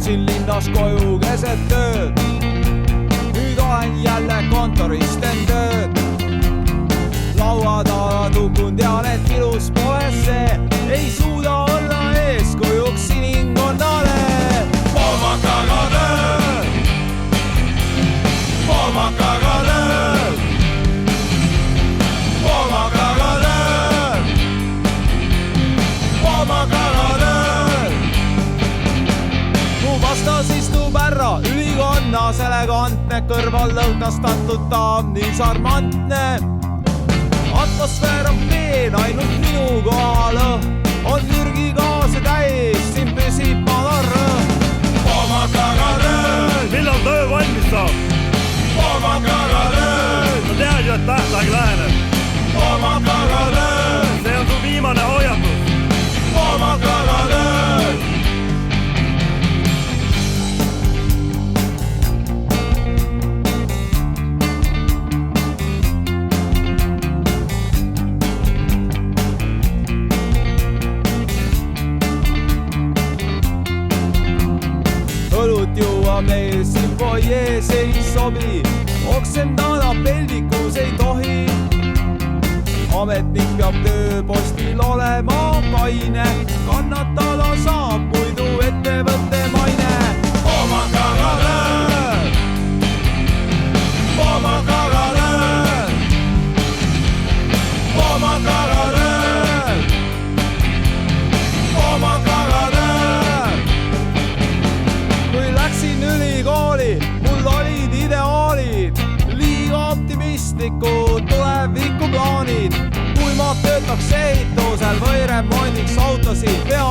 sõitsin linnas koju keset tööd. Nüüd olen jälle kontoris, teen tööd. Laua taha tukun, tean, et ilus pole see. Ei suuda olla eeskujuks inimkonnale. Poolmakaga tööd, poolmakaga tööd, poolmakaga tööd, poolmakaga tööd. Mu vastas istub härra, ülikonnas elegantne, kõrval lõhnastatud daam, nii šarmantne. Atmosfäär on peen, ainult minu kohal on mürgigaase täis, siin püsib madal rõõm. Poolmakaga tööd, millal töö valmis saab? poolmakaga tööd, Sa tead ju, et tähtaeg läheneb. poolmakaga tööd, See on su viimane hoiatus. poolmakaga tööd. Õlut juua meil siin foyees ei sobi, oksendada peldikus ei tohi. Ametnik peab tööpostil olema kaine, kannatada saab muidu ettevõtte maine. Poolmakaga tööd, poolmakaga tööd, poolmakaga tööd, poolmakaga tööd. Kui läksin ülikooli, mul olid ideaalid, liiga optimistlikud tulevikuplaanid. Kui ma töötaks ehitusel või remondiks autosid, pea